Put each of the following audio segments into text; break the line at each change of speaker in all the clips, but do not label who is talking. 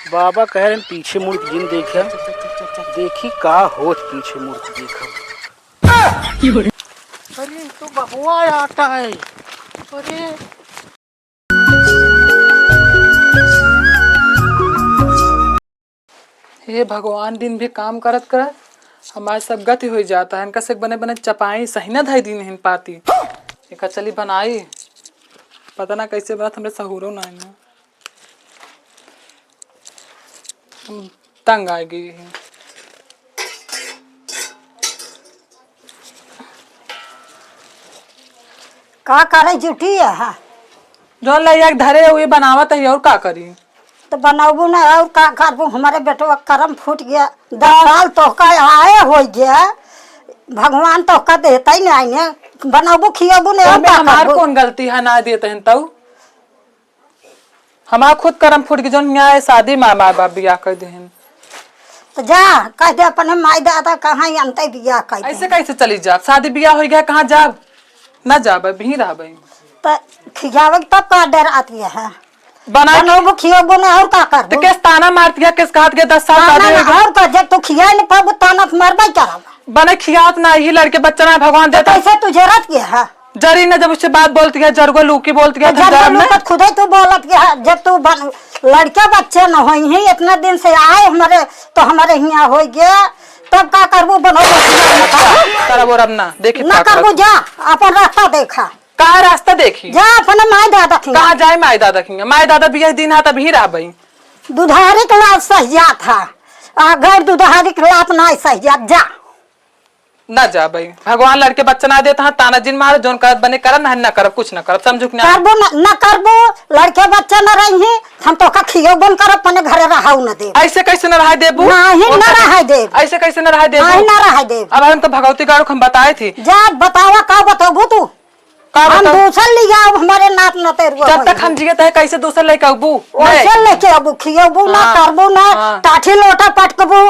बाबा कह रहे पीछे मुड़ के जिन देखा देखी का होत पीछे मुड़ के देखा। अरे तो बहुआ आता है। अरे
हे भगवान, दिन भी काम करत करत हमारे सब गति हो जाता है। इनका से बने बने चपाई सही ना धाई दिन हिन पाती एक चली बनाई, पता ना कैसे बात हमरे सहूरो ना है। हम तंग आ गई है।
का करे जुटी है
जो ले धरे हुए बनावत है और का करी।
तो बनाबू ना और का करबू। हमारे बेटवा करम फूट गया, दराल तोहका आए हो गया, भगवान तोहका देता ही नहीं ने बनाबू खियाबू ने। और
हमार कौन गलती है ना देते हैं तब हमार खुद करम फूट के जो न्याय शादी माँ माँ बाप बिया कर दे।
तो जा कह दे अपने माई दादा कहाँ अंत बिया कर।
ऐसे कैसे चली जा, शादी बिया हो गया कहाँ जाब न जाब भी रह।
तो खियावे तब का डर आती है।
बनाबू
खियाबू ने और का कर।
तो किस ताना मारती है, किस कहत के 10 साल शादी हो
और का जब तू खिया नहीं पाबू ताना मरबा करब।
बने खियात ना ही लड़के बच्चा ना भगवान देता।
कैसे तू जरूरत क्या है
जरी ने जब उससे बात बोलती है जरगो लूकी बोलती है
खुद ही तू बोलत है। जब तू लड़के बच्चे न हो ही इतना दिन से आए हमारे तो हमारे यहाँ हो गया तब का करबू
ना देखी
ना करबू। जा अपन रास्ता देखा
कहा रास्ता देखी
जा अपने माई दादा
कहाँ जाए माई दादा की माई दादा भी दिन हाथ अभी रह भाई
दुधारी के लाभ सहिया था अगर दुधारी के लाभ ना सहिया जा
न जा भाई। भगवान लड़के बच्चा ना देता है ताना जिन मारे जोन करत बने कर ना कर कुछ न कर समझो
करबो न करबो लड़के बच्चा न रही हम तो का खियो बन कर अपने घरे रहाऊ न दे।
ऐसे कैसे न रहा देबू
नहीं न रहा दे।
ऐसे कैसे न रहा देबू
नहीं न रहा दे।
अब हम तो भगवती गाड़ो हम बताए थी।
जा बतावा का बताबू तू हम दूसर लिया हमारे नाप न तेरुआ
जब तक हम जिए कैसे दूसर लेके अबू
वैसे लेके अबू खियाबू ना करबू ना टाठी लोटा पटकबू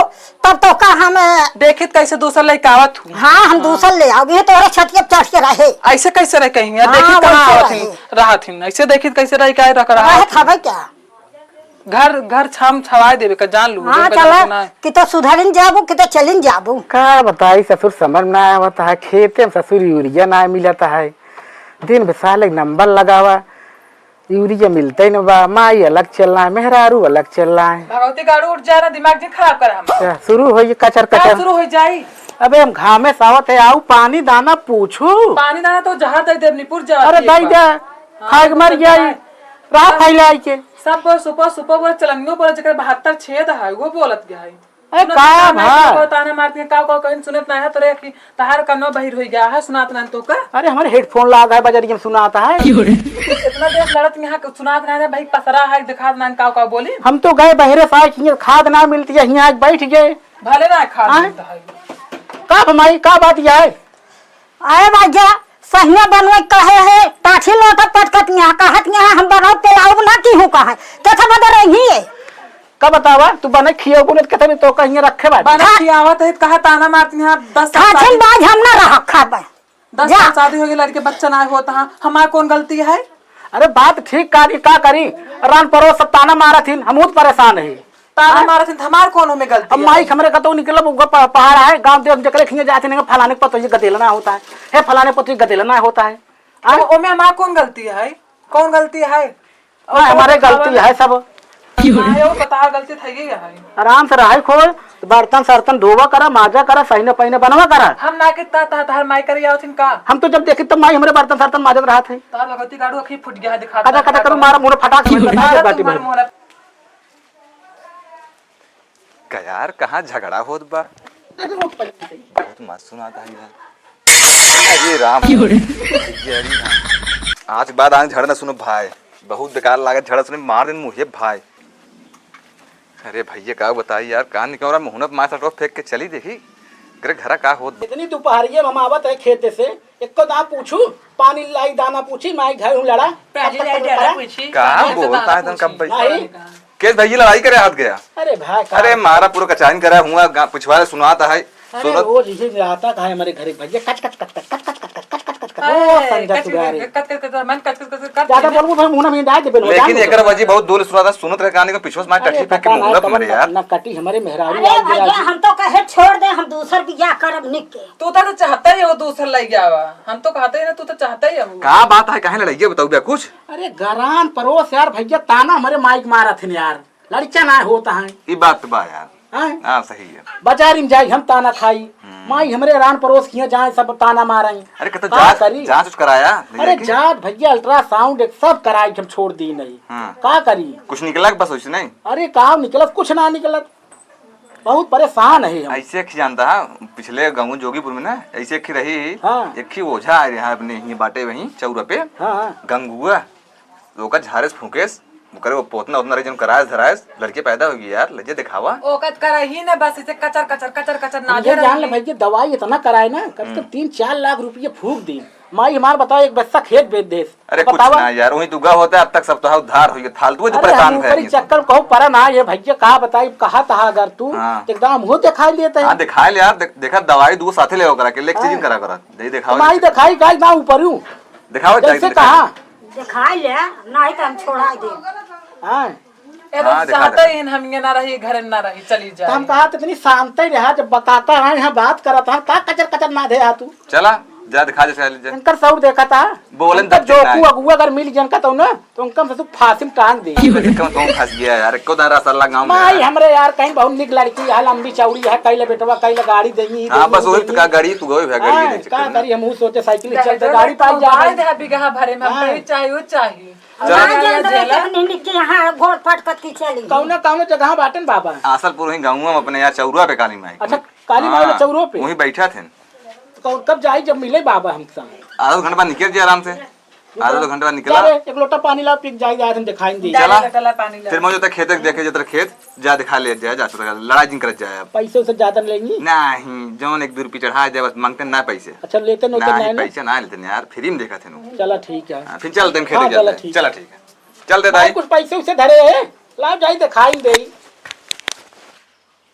तब तो का हम
देखित कैसे दूसर लेके आवत हूँ।
हाँ हम दूसर ले आओ ये तोरे छत के चढ़ के रहे
ऐसे कैसे रह कहीं देखित कहाँ राहत ऐसे देखित कैसे रह के रख रहा
है क्या
घर घर छाम छवाए देवे का जान लू।
हाँ चला कि तो सुधरिन जाबू कि तो चलिन जाबू।
का बताई ससुर समझ में आया होता है। खेते में ससुर यूरिया ना मिलता है। दिन साल एक नंबर लगावा यूरिया मिलता ही न बा। माई अलग चल रहा है मेहरारू अलग चल रहा है।
भगवती गाड़ू उठ जा रहा दिमाग जी खराब कर
शुरू हो कचर कचर
शुरू हो जाई।
अबे हम घामे सावत है आऊ पानी दाना पूछू
पानी दाना तो जहाँ दे देवनीपुर जा।
अरे दाई जा खाए मर जाई रात फैलाई के
सब सुपर सुपर बोल चलंगियों पर जकर 72 छेद है वो बोलत गया है।
ए का भा
ताना मारती है का कहीं सुनत ना है तोरे की तहार कन्नो बहिर हो गया है सुनात ना तो का।
अरे हमारे हेडफोन लगा है बजरिया में सुनाता है।
इतना देर लड़त यहाँ सुनात ना है भाई पसरा है दिखा ना का बोली।
हम तो गए बहरे साइकिल खाद ना मिलती है यहाँ बैठ गए
भले ना खाद मिलता है।
का हमारी का बात यह है
आए बाजा सहिया बनवे कहे है टाठी लोटा पटकत यहाँ कहत यहाँ हम बनाओ पे आओ ना की हूँ कहा कैसा बदल रही है
का बतावा तू बने खियो बोले कहते में तो कहीं रखे बात
बने खियावत है कहा ताना मारती है 10 साल
खाथिन बाज हम ना रहा खाबे
10 साल शादी हो गई लड़के बच्चा ना होता है हमार कौन गलती है।
अरे बात ठीक करी का करी रान परो सब ताना मारा थी हम बहुत परेशान है।
ताना मारा थी हमार कौन में गलती
अब माई हमरे कतो निकलब ऊपर पहाड़ है गांव देख जकले खिए जाते नहीं फलाने पर तो ये गदेलना होता है फलाने पर तो गदेलना होता है।
ओमे हमार कौन गलती है कौन गलती है
हमारे गलती है सब
बता गलती थी है।
आराम से रहा खोल बर्तन सर्तन धोवा करा माजा करा सही न पहिने बनवा करा।
हम ना कितना तहर माई करी आवथिन का
हम तो जब देखी तब माई हमारे बर्तन सर्तन माजत रहा थे।
तार भगवती गाड़ू अखी फुट गया दिखा
कदा कदा करू मारा मुंह फटा के
यार कहाँ झगड़ा होत बा बहुत मस्त सुनाता है यार। अरे राम आज बाद आने झड़ न सुनो भाई बहुत बेकार लागत झड़ सुने मार दिन मुझे भाई। अरे भैया का बताई यार कान निकल रहा मुहनत मार सटो फेंक के चली देखी करे घरा का होत
इतनी दोपहरिये हम आवत है खेते से एक को दाना पूछू पानी लाई दाना पूछी माई घर हूं लड़ा
का बोलता है कब भाई केस भैया लड़ाई करे हाथ गया।
अरे भाई
अरे मारा पूरा कचाइन करा हुआ पिछवाड़े सुनाता है
रोज इसे आता है हमारे घर भैया कच कच कच कच कच कच कच कच कच कच हो संजय सुगारे ज्यादा बोलबो फिर मुंह में डाल दे बेलो
लेकिन एकर वजह बहुत दूर सुना था सुनत रहे कहानी को पिछवा मार टट्टी फेंक के मुंह मरे यार
ना कटी हमारे मेहरारू
अरे
आज
भैया हम तो कहे छोड़ दे, हम दूसर बियाह करब निक के।
तू तो चाहता ही हो दूसरा लग गया हुआ, हम तो कहते ही ना, तू तो चाहता ही है।
का बात है कहे लड़ाई बताऊ बे कुछ।
अरे गरान परोस यार भैया ताना हमारे माइक मारा थे यार, लड़का ना होता है
ई बात बा यार।
हैं?
हां सही है।
बाजार में जाई हम ताना खाई, माई हमरे रान परोस किया जाए सब ताना मारई।
अरे कत
का करी?
जांच कुछ कराया
अरे जात भैया अल्ट्रासाउंड एक सब कराई, हम छोड़ दी नहीं। का करी?
कुछ निकला बस उस नहीं।
अरे काम निकलत कुछ ना निकलत, बहुत परेशान है हम।
ऐसे एक जानता है पिछले गाँव जोगीपुर में ना ऐसे एक रही।
हाँ।
एक ओझा आ रहा अपने ही बाटे वहीं चौरा पे
हाँ
गंगुआ लोग झारेस फूकेस करे वो पोतना उतना रीजन कराए धराएस लड़के पैदा होगी यार लज्जे दिखावा
ओकत करा ही ना बस इसे कचर कचर कचर कचर ना
ये जान ले भैया दवाई इतना कराए ना कम से कम 3-4 लाख रुपये फूक दी। माई हमार बताओ एक बस्ता खेत बेच दे।
अरे कुछ ना यार वही दुगा होता है अब तक सब तो उधार हुई फालतू तो
अरे
परेशान
हम
है
ऊपरी चक्कर कहो पर ना ये भैया कहा बताई कहा था अगर तू
हाँ।
एकदम मुंह दिखाई लेते
हां
हैं।
दिखा ले यार देखा दवाई दू साथे ले करा के ले चीज करा करा दे दिखाओ
माई दिखाई गाय ना ऊपर हूं
दिखाओ
जैसे कहा
दिखाई ले, नहीं तो हम छोड़ा दे।
हां
ए
हाँ, दिखा
चाहता ही हम ये ना रही घर में ना रही चली
तो
जाए।
हम कहा तो इतनी शांत ही रहा जब बताता है यहाँ बात करता है का कचर कचर ना दे तू
चला जा दिखा जैसे ले जा
इनकर सौर देखा था
बोलन
इनकर
तब
जो
चिल्लाए।
कु अगुआ अगर मिल जनका तो ना तो उनका से तू फांसी में टांग दे।
क्यों तुम फंस गया यार को दारा सल्ला गांव में
माई हमरे यार कहीं बहुत निक लड़की है लंबी चौड़ी है कहीं बेटवा कहीं गाड़ी देगी।
हां बस वही का गाड़ी तू गई गाड़ी ले
का करी हम सोचे साइकिल
दे-
चलते
दे-
गाड़ी पाई जा
बाहर दे बिगहा भरे में हम कहीं चाहिए वो चाहिए।
ना जान दे के अपनी निक के यहाँ घोड़ पटकत की चली।
कौन कौन जगह बाटन बाबा।
आसलपुर वही गांव में अपने यार चौरा पे काली माई
अच्छा काली माई के चौरों पे
वहीं बैठा थे
तो कब जाई जब मिले बाबा हमसे
आधा घंटा बाद निकल जाए आराम से आधा 2 घंटा बाद निकला
अरे एक लोटा पानी ला पिक जाई हम दिखाई दे।
चला
चला पानी ला।
फिर मैं जो खेत देखे जतर खेत जा दिखा ले जाए जा सकता लड़ाई जिन कर जाए अब
पैसे से ज्यादा लेंगी।
नहीं जौन 1-2 रुपये चढ़ा जाए बस मांगते ना पैसे
अच्छा लेते नहीं तो
नहीं
नहीं
पैसे ना लेते यार फ्री में देखा थे नु
चला ठीक है।
फिर चलते हैं
हाँ,
खेत
चला
जाते
ठीक
चला ठीक है चल देता
भाई
है
कुछ पैसे उसे धरे है ला जाई दिखाई दे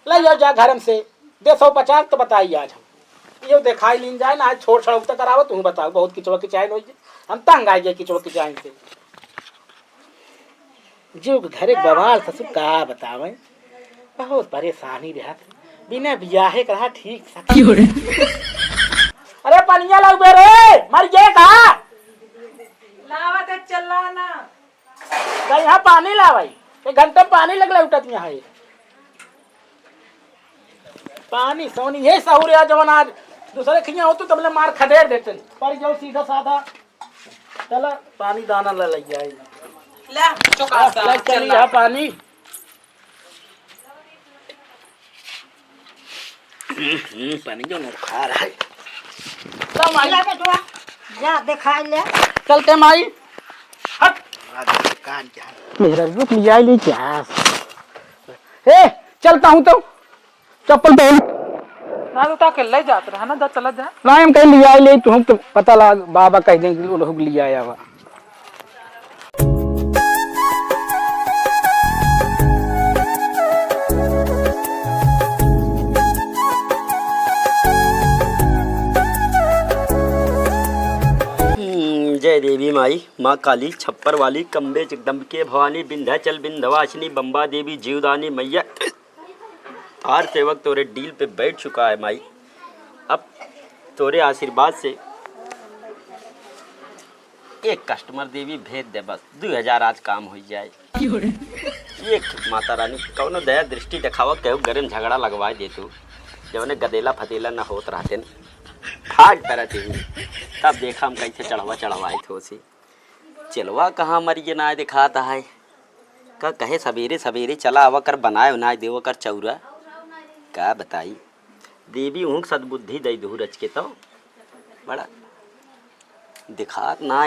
ले जाओ जा घर से दे 150 तो बताई आज हम ये दिखाई लीन जाए ना छोड़ छड़ाऊ तक करावो तुम बताओ बहुत किचवा की चाय होई हम तंग आ गए किचवा की चाय से जो घरे बवाल ससुर का बतावे बहुत परेशानी रहा बिना बियाहे करा ठीक सा। अरे पनिया लाओ बे रे मर गए कहा
लावत है चला ना।
भाई यहाँ पानी ला भाई एक घंटे में पानी लगला उठत यहाँ है पानी सोनी ये सहूर है जवन आज दूसरे खिया हो तो तबले मार खदेड़ देते पर जाओ सीधा साधा चला पानी दाना ला लग जाए
ले चौका सा
चल यहाँ पानी पानी जो नहीं खा रहा है चल माई
ले बेटवा जा दिखाई ले।
चलते माई हट मेरा रूप लिया ले क्या ए चलता हूँ तो चप्पल पहन
ना तो ताके ले जात रहा ना जा चला जा।
ना हम कहीं लिया ले तुम तो पता लगा बाबा कह देंगे वो लोग लिया आया हुआ।
जय देवी माई माँ काली छप्पर वाली कम्बे जगदम्बिके भवानी विंध्याचल विंध्यवासिनी बम्बा देवी जीवदानी मैया हर सेवक तोरे डील पे बैठ चुका है माई। अब तोरे आशीर्वाद से एक कस्टमर देवी भेज दे बस 2000 आज काम हो जाए। एक माता रानी कौनो दया दृष्टि दिखावा कहू गरम झगड़ा लगवा दे तू जवने गदेला फतेला न होत रहते न फाट तरह तब देखा हम कैसे चढ़वाए थे उसी चलवा कहाँ मरिए ना दिखाता है का कहे सवेरे सवेरे चला आवा कर बनाए उनाए देव कर चौरा का बताई देवी ऊँक सद्बुद्धि दई दू रच के तो बड़ा दिखात ना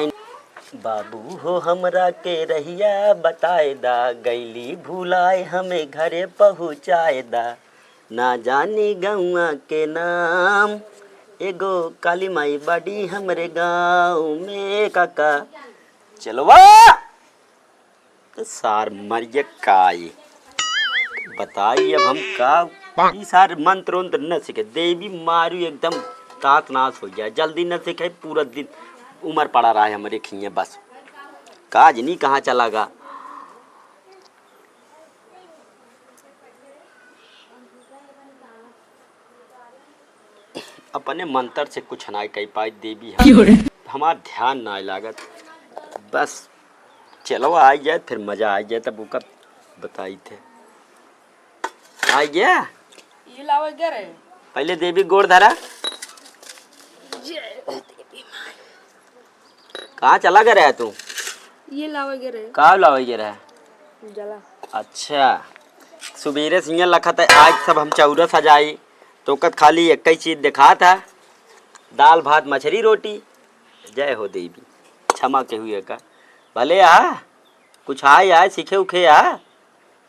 बाबू हो हमरा के रहिया बताए दा गैली भूलाए हमें घरे पहुँचाए दा ना जानी गौआ के नाम एगो काली माई बाड़ी हमरे गाँव में काका चलवा तो सार मरिए काई बताइए अब हम का ई सार मंत्र उंत्र न सीखे देवी मारू एकदम ताक नाश हो जाए जल्दी न सीखे पूरा दिन उम्र पड़ा रहा है हमारे खिए बस। काज नहीं कहाँ चला गा। अपने मंत्र से कुछ ना कह पाई देवी हमार ध्यान ना लागत। बस चलो आ जाए फिर मजा आ जाए तब वो कब बताई थे। आ गया
ये लावा क्या रे?
पहले देवी गोड़ धरा। कहाँ चला गया है तू?
ये लावा क्या रे?
कहाँ लावे गया है?
जला।
अच्छा सुबेरे सिंह लखा था आज सब हम चौरा सजाई तो कत खाली एक ही चीज दिखा था दाल भात मछली रोटी। जय हो देवी क्षमा के हुए का भले आ कुछ आए सीखे उखे आ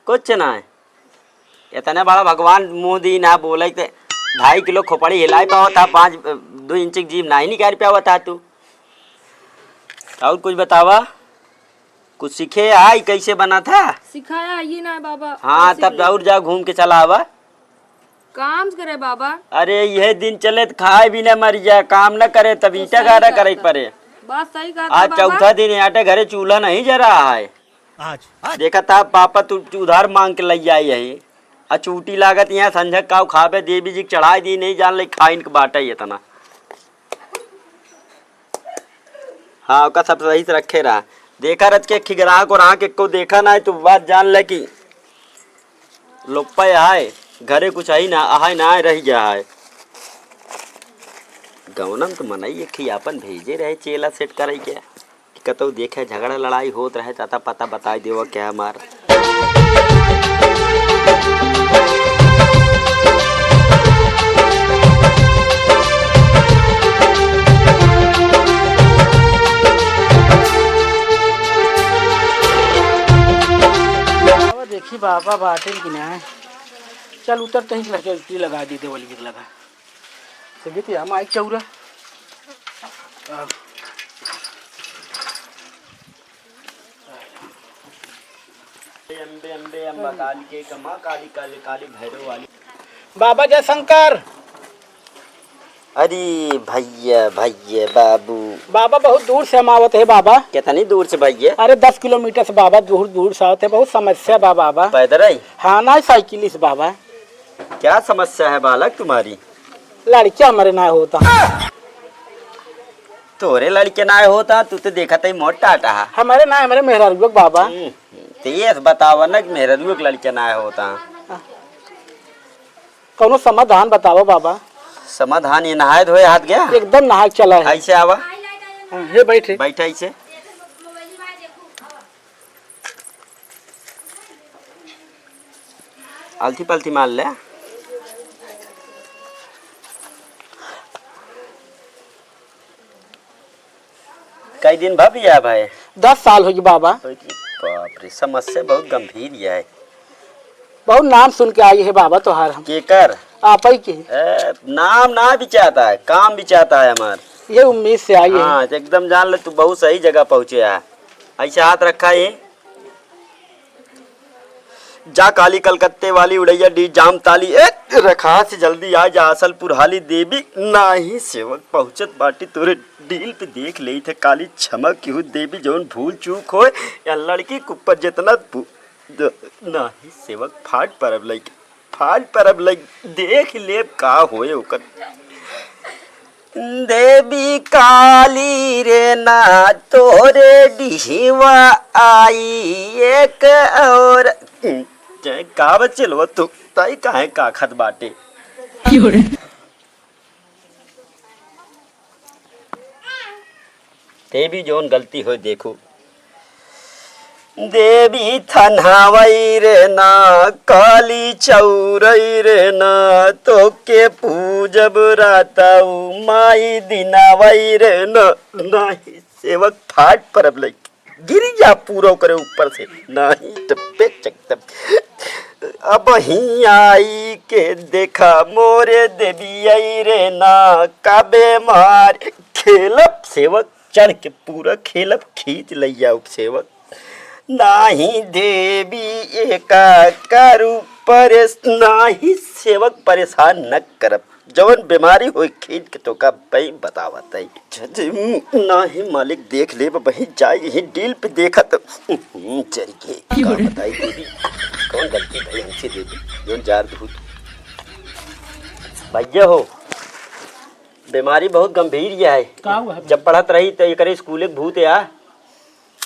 कुछ ना है इतने बड़ा भगवान मुँह दी ना बोले थे 2.5 किलो खोपड़ी हिलाई पावा था 2 इंच की जीभ नहीं निकाल पावा था तू। और कुछ बतावा कुछ सीखे आई कैसे बना था?
सिखाया ये ना बाबा।
हाँ तब और जा घूम के चला आवा।
काम करे बाबा।
अरे यह दिन चले तो खाए भी न मर जाए काम न करे तब ईटा गारा करे पड़े।
बात सही कहा
आज चौथा दिन आटे घरे चूल्हा नहीं जरा है। आज देखा था पापा तू उधार मांग के लई आई यही अचूटी लागत यहाँ संझक काव खावे देवी जी चढ़ाई दी नहीं जान ले खाइन के बाटा ही इतना। हाँ का सब सही से रखे रहा देखा रच के खिगरा को रहा के को देखा ना तो बात जान ले कि लोप्पा आए घरे कुछ आई ना आए ना रह जाए। गौनम तो मनाई खियापन भेजे रहे चेला सेट करे क्या कतो देखे झगड़ा लड़ाई होत रहे चाता पता बता देव क्या मार।
देखी बाबा बाटे कि ना चल उतर तहीं लगा लगा दी देवल गिर लगा से हम आई चौरा
अंबे अंबे अम्बा काली के कमा काली काली काली भैरव वाली
बाबा जय शंकर।
अरे भैया भैया बाबू
बाबा बहुत दूर से हम आवत है बाबा।
कितनी दूर से भैया?
अरे 10 किलोमीटर से बाबा दूर दूर से आवत है बहुत समस्या बा बाबा।
पैदल आई?
हाँ ना साइकिल से बाबा।
क्या समस्या है बालक तुम्हारी?
लड़कियां हमारे ना होता।
तोरे लड़के ना होता तू तो देखा था मोटा टाटा
हमारे ना हमारे मेहरारू बाबा।
तो ये बतावा ना कि मेरा रूप लड़के ना होता
कौनो समाधान बताओ बाबा।
समाधान ये नहाए धोए हाथ गया
एकदम नहा चला है।
ऐसे आवा
ये बैठे
बैठा ऐसे अलथी पलथी मार ले। कई दिन भाभी आ भाई?
10 साल होगी बाबा।
बाप रे समस्या बहुत गंभीर है।
बहुत नाम सुन के आई है बाबा तोहार हम
केकर
आप ही के
नाम ना भी चाहता है काम भी चाहता है हमार
ये उम्मीद से आई है।
हाँ एकदम जान ले तू बहुत सही जगह पहुँचे है। ऐसे हाथ रखा है जा काली कलकत्ते वाली उड़ैया डी जाम ताली एक रखा से जल्दी आ जा असलपुर हाली देवी ना ही सेवक पहुँचत बाटी तोरे डील पे देख ले थे काली क्षमा क्यों देवी जौन भूल चूक हो या लड़की के ऊपर जितना ना ही सेवक फाट परब लग देख ले का होए ओकर देवी काली रे ना तोरे डिहवा आई एक और का बचलो तू ताई काहे का खत बाटे देवी जोन गलती हो देखो देवी थनहावई रे ना काली चौरई रे ना तो के पूजब राताऊ माई दिनावई रे ना नाही सेवक फाट परब लग गिर जा पूरा करे ऊपर से नाही टप्पे चकतब अब ही आई के देखा मोरे देवी आई रे ना काबे मार खेलब सेवक चढ़ के पूरा खेलब खींच लिया उप सेवक नाही देवी एका करू परेश नाही सेवक परेशान न करब जवन बीमारी होई खींच के तो का भाई बतावत है ना ही मालिक देख ले वही जाए ही डील पे देखा तो चल के का बताई देवी कौन गलती भाई हमसे देवी जोन जार दूत भैया हो बीमारी बहुत गंभीर है
का हुआ है?
जब पढ़त रही तो ये स्कूल एक भूत है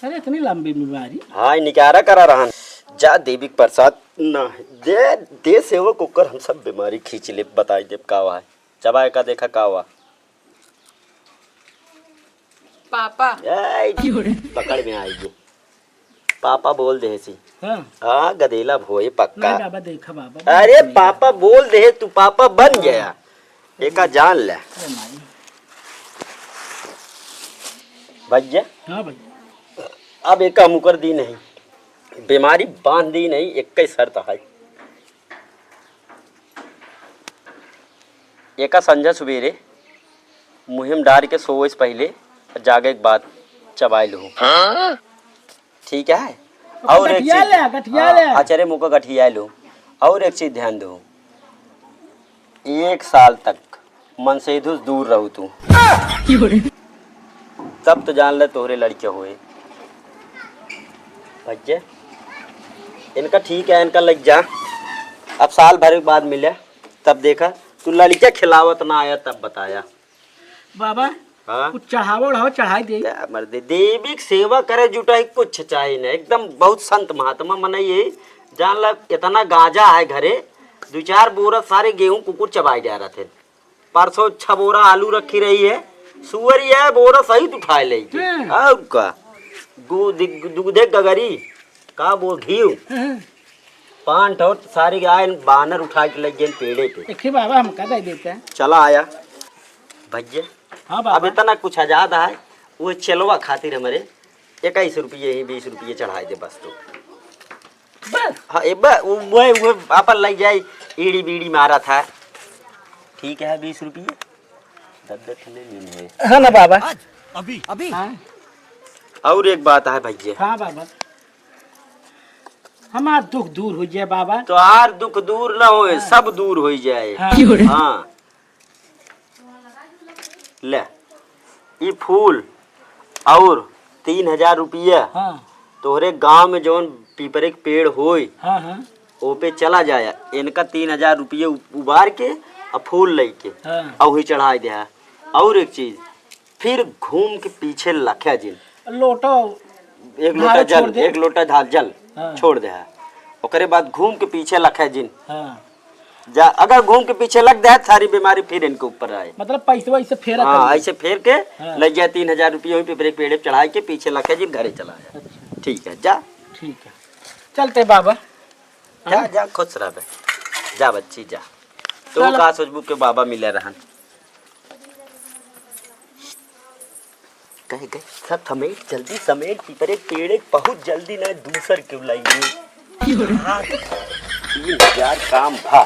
अरे इतनी लंबी बीमारी
हाँ निकारा करा रहन जा देवी के प्रसाद ना दे सेवक होकर हम सब बीमारी खींच ले बताई देव का हुआ है चबाए का देखा का हुआ
पापा
पकड़ में आएगी पापा बोल दे सी
हाँ
हाँ गदेला भोए पक्का
नहीं बाबा देखा बाबा
अरे पापा बोल दे तू पापा बन गया एका जान ले
अरे माई।
भैया
हाँ भैया
अब एका मुकर दी नहीं बीमारी बांध दी नहीं एक ही शर्त है एका संजय सवेरे मुहिम डार के सोए से पहले जागे के बाद चबाई लूँ ठीक है और एक
गठिया ले, गठिया ले।
आचार्य मुका गठिया लूँ और एक चीज ध्यान दो 1 साल तक मन से दूर रहू तू तब तो जान ले तोहरे लड़के हुए भैया इनका ठीक है इनका लग जा अब साल भर के बाद मिले तब देखा तू लड़के खिलावत ना आया तब बताया
बाबा
हाँ
कुछ चढ़ावा उढ़ावा चढ़ाई दे
क्या मर्दे देवी की सेवा करे जुटाई कुछ चाहिए ना एकदम बहुत संत महात्मा मने ये जान ला इतना गांजा है घरे 2-4 बोरा सारे गेहूं कुकुर चबाए जा रहे थे परसों 6 बोरा आलू रखी रही है सुअर है बोरा सही उठाए ले और का दूधे गगरी का बोल घी पान ठो सारी गाय बानर उठा के लग गए पेड़े पे
देखिए बाबा हम का दे देते हैं
चला आया भैया
हाँ
अब
बाबा
इतना कुछ आजाद है वो चलवा खातिर हमारे 21 रुपये ही 20 रुपये चढ़ाए दे बस तो
बस
हाँ वो अपन लग जाए ईड़ी बीड़ी मारा था ठीक है 20 रुपये
हाँ ना बाबा
अभी अभी
हाँ
और एक बात है भैया
हाँ बाबा हमार दुख दूर हो जाए बाबा
तो आर दुख दूर न होए सब दूर हो जाए
हाँ।
हाँ ले ये फूल और 3000 रुपया
हाँ
तोहरे गांव में जौन पीपरे के पेड़ होई
हाँ हाँ
ओ पे चला जाया इनका 3000 रुपये उबार के और फूल लेके
हाँ
और वही चढ़ाई दे और एक चीज फिर घूम के पीछे लख्या जिन
लोटो
एक लोटा
धार छोड़
जल
दे।
एक लोटा धार जल
हाँ।
छोड़ दे ओकरे बाद घूम के पीछे लख्या जिन
हाँ
जा अगर घूम के पीछे लग जाए सारी बीमारी फिर इनके ऊपर आए
मतलब पैसे वैसे फेरा
हाँ
कर
ऐसे फेर के
हाँ।
लग जाए 3000 रुपये वहीं पे पेड़ पे चढ़ाई के पीछे लख्या जिन घरे चला जाए ठीक है जा
ठीक है चलते बाबा
जा जा खुश रह बे जा बच्ची जा तो
चलो।
का सोचबू के बाबा मिले रहन कहे गए सब समेट जल्दी समेट पीपरे पेड़े बहुत जल्दी ना दूसर क्यों लाइए 3000 काम भा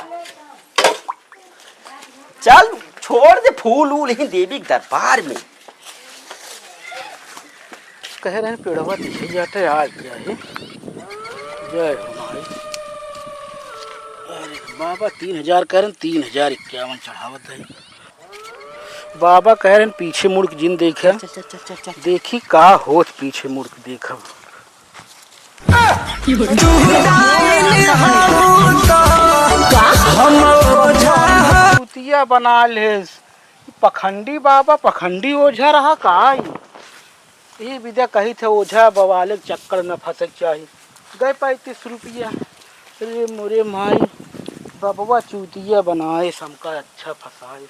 चल छोड़ दे फूल वूल ही देवी के दरबार में
कह रहे हैं पेड़वा दिखे जाते आ गया है जय हो माई अरे बाबा 3000 कह रहे 3051 चढ़ावत है बाबा कह रहे हैं पीछे मुड़ के जिन देखा देखी का होत पीछे मुड़ के देखा कुतिया बना ले पखंडी बाबा पखंडी ओझा रहा का ये विद्या कही थे ओझा बवाले के चक्कर में फंसक चाहिए गए 35 रुपया अरे मोरे माई बबवा चूतिया बनाए समका अच्छा फंसाए